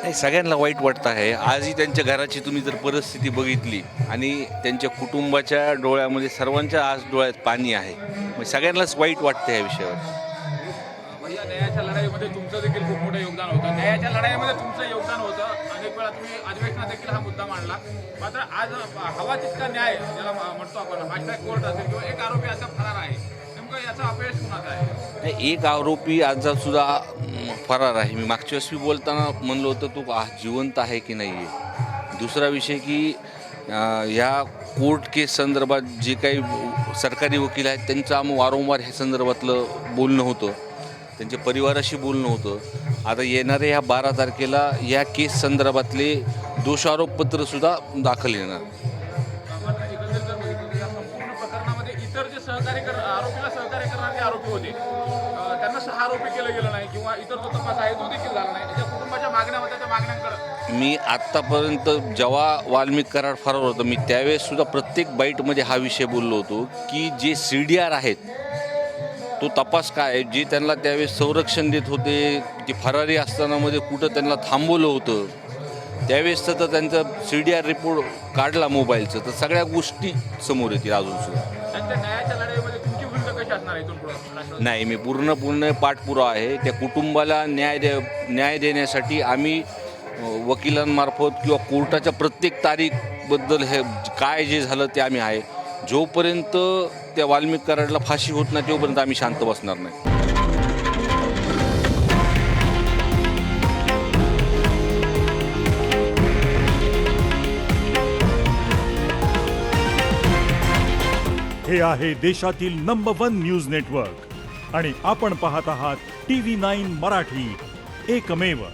नाही, सगळ्यांना वाईट वाटतं आहे. आजही त्यांच्या घराची तुम्ही जर परिस्थिती बघितली आणि त्यांच्या कुटुंबाच्या डोळ्यामध्ये सर्वांच्या आज डोळ्यात पाणी आहे. मग सगळ्यांनाच वाईट वाटतं या विषयावर. भैया, न्यायाच्या लढाईमध्ये तुमचं देखील खूप मोठं योगदान होतं. न्यायाच्या लढाईमध्ये तुमचं योगदान होतं. अनेक वेळा तुम्ही अधिवेशनात देखील हा मुद्दा मांडला. मात्र आज हवा तितका न्याय ज्याला म्हणतो आपण, फास्ट कोर्ट असेल किंवा एक आरोपी असा फरार आहे, नेमकं याचा अपयश कुणाचा आहे? नाही, एक आरोपी आज सुद्धा फरार आहे. मी मागच्या वेळेस बोलताना म्हणलं होतं तो जिवंत आहे की नाही आहे. दुसरा विषय की ह्या कोर्ट केस संदर्भात जे काही सरकारी वकील आहेत त्यांचं आम्ही वारंवार ह्या संदर्भातलं बोलणं होतं, त्यांच्या परिवाराशी बोलणं होतं. आता येणाऱ्या ह्या 12 तारखेला या केस संदर्भातले दोषारोपपत्रसुद्धा दाखल येणार. आपण एकंदरीत जर बघितलं तर या संपूर्ण प्रकरणामध्ये इतर जे आरोपीला सहकार्य करणारे आरोपी होते, त्यांना सहारोपी केलं गेलं नाही किंवा इतर जो तपास आहे तो देखील झाला नाही. त्याच्या कुटुंबाच्या मागण्या होत्या, त्या मागण्यांकडे मी आत्तापर्यंत जेव्हा वाल्मिक कराड फरार होतं, मी त्यावेळेससुद्धा प्रत्येक बाईटमध्ये हा विषय बोललो होतो की जे CDR आहेत तो तपास काय, जे त्यांना त्यावेळेस संरक्षण देत होते, ते फरारी असतानामध्ये कुठं त्यांना थांबवलं होतं, त्यावेळेस तर त्यांचा CDR रिपोर्ट काढला मोबाईलचं, तर सगळ्या गोष्टी समोर येतील अजूनसुद्धा. त्यांच्या न्यायाच्या लढाईमध्ये तुमची भूमिका कशी असणार आहे इथून पुढे? नाही, मी पूर्ण पाठपुरावा आहे. त्या कुटुंबाला न्याय देण्यासाठी आम्ही वकिलांमार्फत किंवा कोर्टाच्या प्रत्येक तारीखबद्दल हे काय जे झालं ते आम्ही आहे. जोपर्यंत त्या वाल्मिक कराडला फाशी होत नाही तोपर्यंत आम्ही शांत बसणार नाही. हे आहे देशातील नंबर 1 न्यूज नेटवर्क आणि आपण पाहत आहात TV9 मराठी, एकमेव.